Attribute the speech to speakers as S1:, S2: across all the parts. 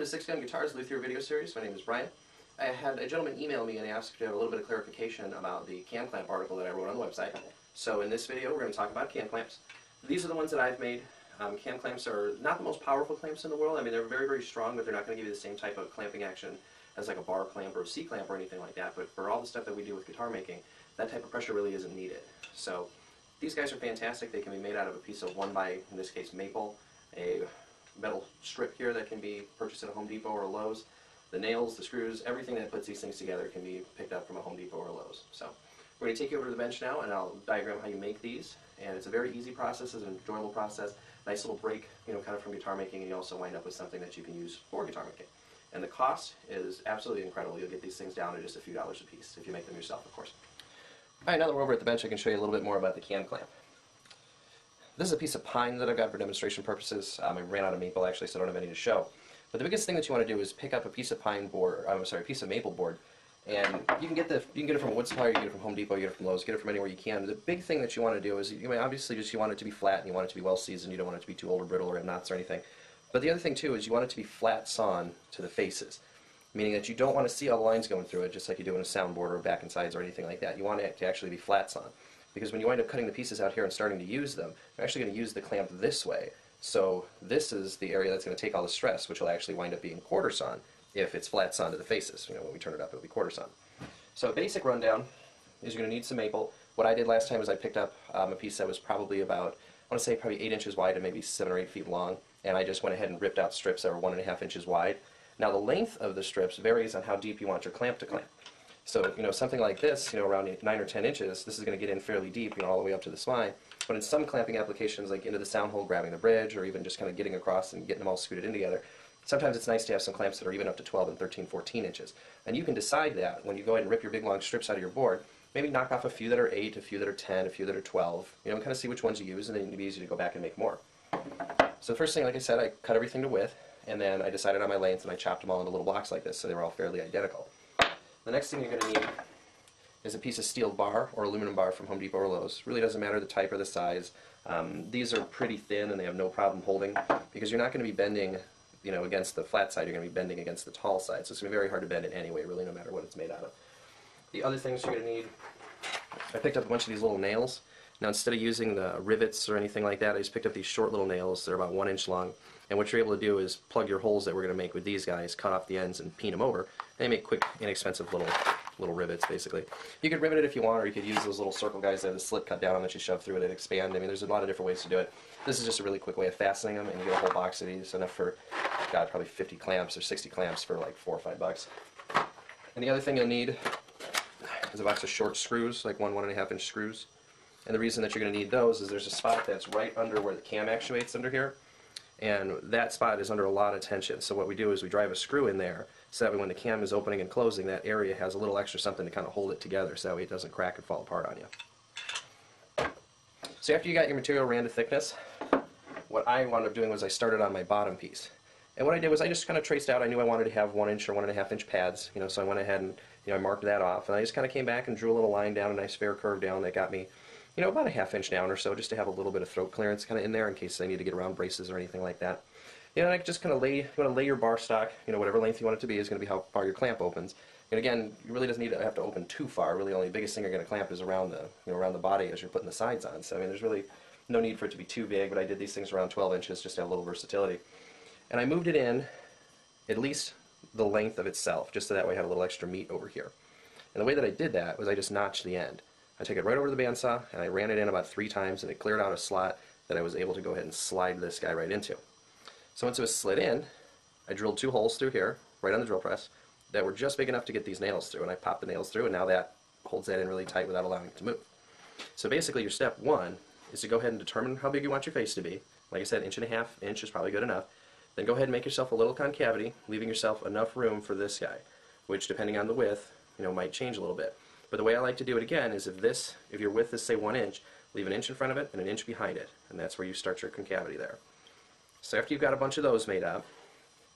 S1: to 6-Gun Guitars Luthier video series. My name is Brian. I had a gentleman email me and asked to have a little bit of clarification about the cam clamp article that I wrote on the website. So in this video we're going to talk about cam clamps. These are the ones that I've made. Cam clamps are not the most powerful clamps in the world. I mean, they're very, very strong, but they're not going to give you the same type of clamping action as like a bar clamp or a C clamp or anything like that. But for all the stuff that we do with guitar making, that type of pressure really isn't needed. So these guys are fantastic. They can be made out of a piece of 1x, in this case, maple, a metal strip here that can be purchased at a Home Depot or a Lowe's. The nails, the screws, everything that puts these things together can be picked up from a Home Depot or a Lowe's. So we're going to take you over to the bench now and I'll diagram how you make these. And it's a very easy process, it's an enjoyable process. Nice little break, kind of from guitar making, and you also wind up with something that you can use for guitar making. And the cost is absolutely incredible. You'll get these things down to just a few dollars a piece if you make them yourself, of course. Alright, now that we're over at the bench, I can show you a little bit more about the cam clamp. This is a piece of pine that I've got for demonstration purposes. I ran out of maple actually, so I don't have any to show. But the biggest thing that you want to do is pick up a piece of pine board, a piece of maple board, and you can get it from a wood supplier, you get it from Home Depot, you get it from Lowe's, get it from anywhere you can. The big thing that you want to do is, obviously you want it to be flat and you want it to be well seasoned. You don't want it to be too old or brittle or have knots or anything. But the other thing too is you want it to be flat sawn to the faces, meaning that you don't want to see all the lines going through it, just like you do in a soundboard or back and sides or anything like that. You want it to actually be flat sawn. Because when you wind up cutting the pieces out here and starting to use them, you're actually going to use the clamp this way. So this is the area that's going to take all the stress, which will actually wind up being quarter sawn if it's flat sawn to the faces. When we turn it up, it'll be quarter sawn. So a basic rundown is you're going to need some maple. What I did last time is I picked up a piece that was probably about, I want to say probably 8 inches wide and maybe 7 or 8 feet long, and I just went ahead and ripped out strips that were 1.5 inches wide. Now the length of the strips varies on how deep you want your clamp to clamp. So, something like this, around 9 or 10 inches, this is going to get in fairly deep, all the way up to the spine. But in some clamping applications, like into the sound hole, grabbing the bridge, or even just kind of getting across and getting them all scooted in together, sometimes it's nice to have some clamps that are even up to 12 and 13, 14 inches. And you can decide that when you go ahead and rip your big long strips out of your board, maybe knock off a few that are 8, a few that are 10, a few that are 12, and kind of see which ones you use, and then it'll be easy to go back and make more. So the first thing, like I said, I cut everything to width, and then I decided on my length, and I chopped them all into little blocks like this, so they were all fairly identical. The next thing you're going to need is a piece of steel bar or aluminum bar from Home Depot or Lowe's. Really doesn't matter the type or the size. These are pretty thin and they have no problem holding because you're not going to be bending against the flat side, you're going to be bending against the tall side. So it's going to be very hard to bend it anyway, really, no matter what it's made out of. The other things you're going to need, I picked up a bunch of these little nails. Now instead of using the rivets or anything like that, I just picked up these short little nails. They're about 1 inch long. And what you're able to do is plug your holes that we're going to make with these guys, cut off the ends and peen them over. And they make quick, inexpensive little rivets, basically. You could rivet it if you want, or you could use those little circle guys that have the slit cut down that you shove through it and expand. I mean, there's a lot of different ways to do it. This is just a really quick way of fastening them, and you get a whole box of these, enough for, God, probably 50 clamps or 60 clamps for like $4 or $5. And the other thing you'll need is a box of short screws, like 1.5 inch screws. And the reason that you're going to need those is there's a spot that's right under where the cam actuates under here. And that spot is under a lot of tension. So what we do is we drive a screw in there so that way when the cam is opening and closing, that area has a little extra something to kind of hold it together so that way it doesn't crack and fall apart on you. So after you got your material ran to thickness, what I wound up doing was I started on my bottom piece. And what I did was I just kind of traced out, I knew I wanted to have 1 inch or 1.5 inch pads, so I went ahead and I marked that off. And I just kind of came back and drew a little line down, a nice fair curve down that got me about a 1/2 inch down or so, just to have a little bit of throat clearance kind of in there in case I need to get around braces or anything like that. And I just kind of you want to lay your bar stock, whatever length you want it to be is going to be how far your clamp opens. And again, you really doesn't need to have to open too far. Really, only the biggest thing you're going to clamp is around the around the body as you're putting the sides on. So I mean, there's really no need for it to be too big. But I did these things around 12 inches just to have a little versatility. And I moved it in at least the length of itself, just so that way I had a little extra meat over here. And the way that I did that was I just notched the end. I took it right over to the bandsaw and I ran it in about 3 times and it cleared out a slot that I was able to go ahead and slide this guy right into. So once it was slid in, I drilled 2 holes through here, right on the drill press, that were just big enough to get these nails through, and I popped the nails through and now that holds that in really tight without allowing it to move. So basically your step 1 is to go ahead and determine how big you want your face to be. Like I said, 1.5 inch is probably good enough. Then go ahead and make yourself a little concavity, leaving yourself enough room for this guy, which depending on the width, might change a little bit. But the way I like to do it again is if your width is say 1 inch, leave 1 inch in front of it and 1 inch behind it, and that's where you start your concavity there. So after you've got a bunch of those made up,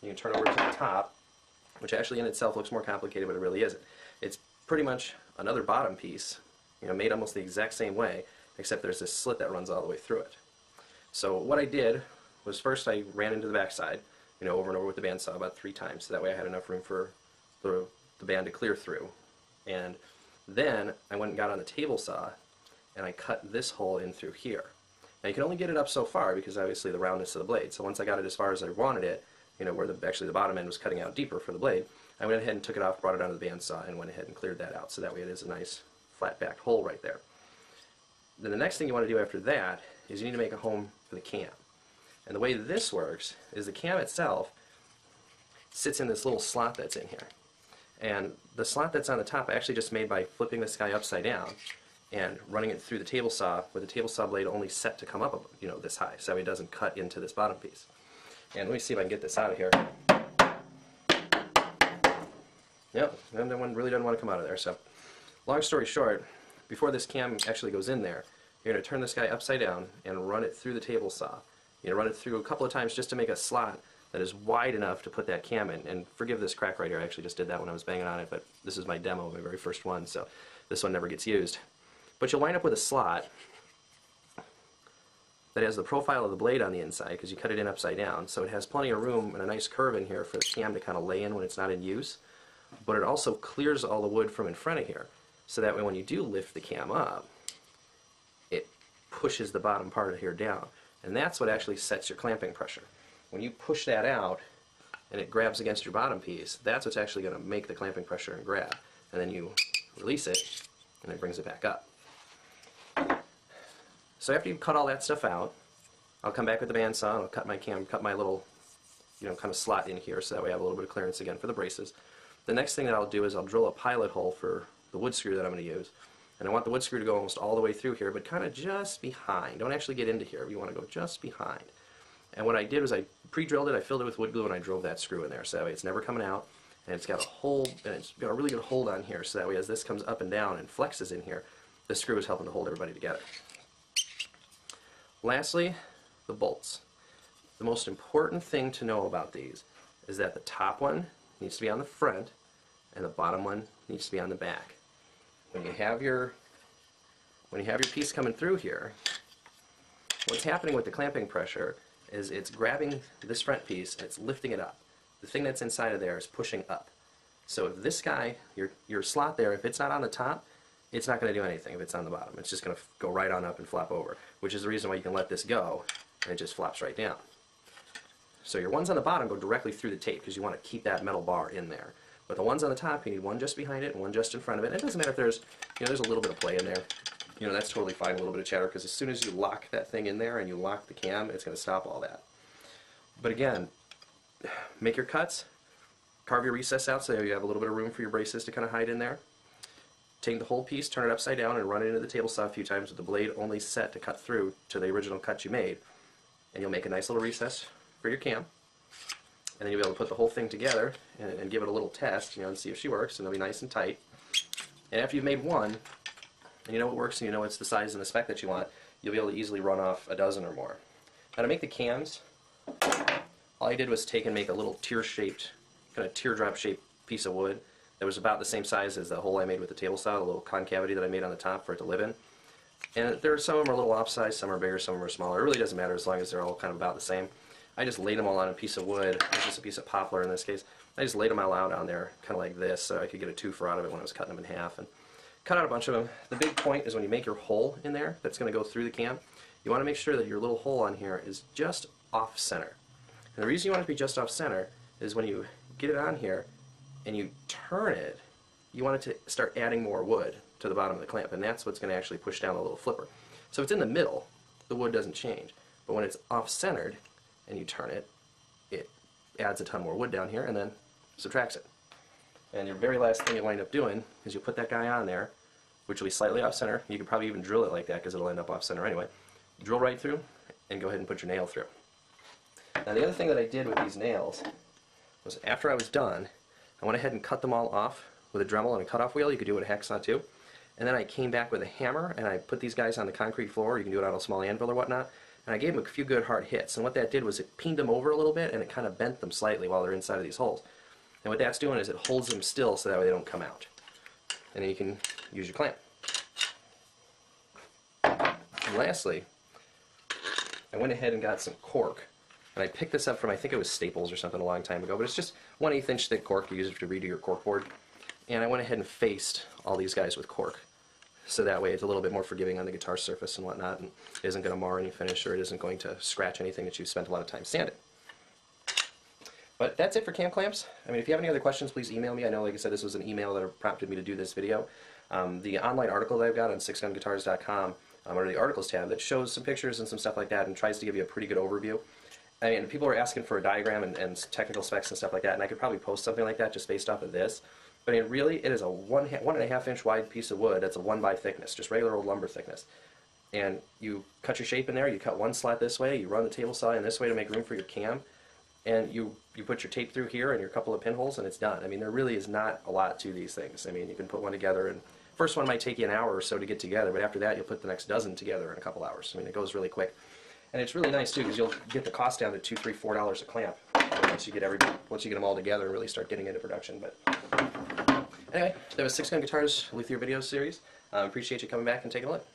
S1: you can turn over to the top, which actually in itself looks more complicated, but it really isn't. It's pretty much another bottom piece, made almost the exact same way, except there's this slit that runs all the way through it. So what I did was first I ran into the back side, over and over with the bandsaw about 3 times, so that way I had enough room for the band to clear through. And then I went and got on the table saw and I cut this hole in through here. Now you can only get it up so far because obviously the roundness of the blade. So once I got it as far as I wanted it, where actually the bottom end was cutting out deeper for the blade, I went ahead and took it off, brought it onto the bandsaw, and went ahead and cleared that out. So that way it is a nice flat backed hole right there. Then the next thing you want to do after that is you need to make a home for the cam. And the way this works is the cam itself sits in this little slot that's in here. And the slot that's on the top I actually just made by flipping this guy upside down and running it through the table saw with the table saw blade only set to come up this high, so it doesn't cut into this bottom piece. And let me see if I can get this out of here. Yep, and that one really doesn't want to come out of there. So long story short, before this cam actually goes in there, you're going to turn this guy upside down and run it through the table saw. Run it through a couple of times just to make a slot that is wide enough to put that cam in. And forgive this crack right here, I actually just did that when I was banging on it, but this is my demo, my very first one, so this one never gets used. But you'll wind up with a slot that has the profile of the blade on the inside because you cut it in upside down, so it has plenty of room and a nice curve in here for the cam to kind of lay in when it's not in use. But it also clears all the wood from in front of here, so that way when you do lift the cam up, it pushes the bottom part of here down. And that's what actually sets your clamping pressure. When you push that out and it grabs against your bottom piece, that's what's actually going to make the clamping pressure and grab. And then you release it and it brings it back up. So after you cut all that stuff out, I'll come back with the bandsaw and I'll cut my cam, cut my little kind of slot in here so that way I have a little bit of clearance again for the braces. The next thing that I'll do is I'll drill a pilot hole for the wood screw that I'm going to use. And I want the wood screw to go almost all the way through here, but kind of just behind. Don't actually get into here. You want to go just behind. And what I did was I pre-drilled it, I filled it with wood glue, and I drove that screw in there. So that way it's never coming out, and it's got a hold, and it's got a really good hold on here. So that way as this comes up and down and flexes in here, the screw is helping to hold everybody together. Lastly, the bolts. The most important thing to know about these is that the top one needs to be on the front, and the bottom one needs to be on the back. When you have your piece coming through here, what's happening with the clamping pressure is it's grabbing this front piece and it's lifting it up. The thing that's inside of there is pushing up. So if this guy, your slot there, if it's not on the top, it's not going to do anything if it's on the bottom. It's just going to go right on up and flop over, which is the reason why you can let this go and it just flops right down. So your ones on the bottom go directly through the tape because you want to keep that metal bar in there. But the ones on the top, you need one just behind it and one just in front of it. And it doesn't matter if there's a little bit of play in there. That's totally fine, a little bit of chatter, because as soon as you lock that thing in there and you lock the cam, it's going to stop all that. But again, make your cuts, carve your recess out so you have a little bit of room for your braces to kind of hide in there. Take the whole piece, turn it upside down, and run it into the table saw a few times with the blade only set to cut through to the original cut you made. And you'll make a nice little recess for your cam. And then you'll be able to put the whole thing together and give it a little test, and see if she works, and it'll be nice and tight. And after you've made one, and you know it works, and you know it's the size and the spec that you want, you'll be able to easily run off a dozen or more. Now to make the cams, all I did was take and make a little tear-shaped, kind of teardrop-shaped piece of wood that was about the same size as the hole I made with the table saw, the little concavity that I made on the top for it to live in. And some of them are a little off-size, some are bigger, some are smaller. It really doesn't matter as long as they're all kind of about the same. I just laid them all on a piece of wood, just a piece of poplar in this case. I just laid them all out on there, kind of like this, so I could get a twofer out of it when I was cutting them in half. And cut out a bunch of them. The big point is when you make your hole in there that's going to go through the cam, you want to make sure that your little hole on here is just off-center. And the reason you want it to be just off-center is when you get it on here and you turn it, you want it to start adding more wood to the bottom of the clamp, and that's what's going to actually push down the little flipper. So if it's in the middle, the wood doesn't change. But when it's off-centered, and you turn it, it adds a ton more wood down here and then subtracts it. And your very last thing you'll wind up doing is you'll put that guy on there, which will be slightly off-center. You could probably even drill it like that because it'll end up off-center anyway. Drill right through and go ahead and put your nail through. Now the other thing that I did with these nails was after I was done, I went ahead and cut them all off with a Dremel and a cutoff wheel. You could do it with a hacksaw too. And then I came back with a hammer and I put these guys on the concrete floor. You can do it on a small anvil or whatnot. And I gave them a few good hard hits, and what that did was it peened them over a little bit and it kind of bent them slightly while they're inside of these holes. And what that's doing is it holds them still so that way they don't come out. And then you can use your clamp. And lastly, I went ahead and got some cork And I picked this up from, I think it was Staples or something a long time ago, but it's just 1/8 inch thick cork. You use it to redo your cork board. And I went ahead and faced all these guys with cork. So that way it's a little bit more forgiving on the guitar surface and whatnot, and it isn't going to mar any finish, or it isn't going to scratch anything that you've spent a lot of time sanding. But that's it for cam clamps. I mean, if you have any other questions, please email me. I know, like I said, this was an email that prompted me to do this video. The online article that I've got on 6gunguitars.com, under the articles tab, that shows some pictures and some stuff like that and tries to give you a pretty good overview. I mean, people are asking for a diagram and technical specs and stuff like that, and I could probably post something like that just based off of this. But I mean, really, it is a 1.5 inch wide piece of wood. That's a 1x thickness, just regular old lumber thickness. And you cut your shape in there, you cut one slat this way, you run the table saw in this way to make room for your cam, and you put your tape through here and your couple of pinholes, and it's done. I mean, there really is not a lot to these things. I mean, you can put one together, and first one might take you an hour or so to get together, but after that, you'll put the next dozen together in a couple hours. I mean, it goes really quick. And it's really nice, too, because you'll get the cost down to $2, $3, $4 a clamp once you get them all together and really start getting into production. But anyway, that was 6 Gun Guitars Luthier video series. Appreciate you coming back and taking a look.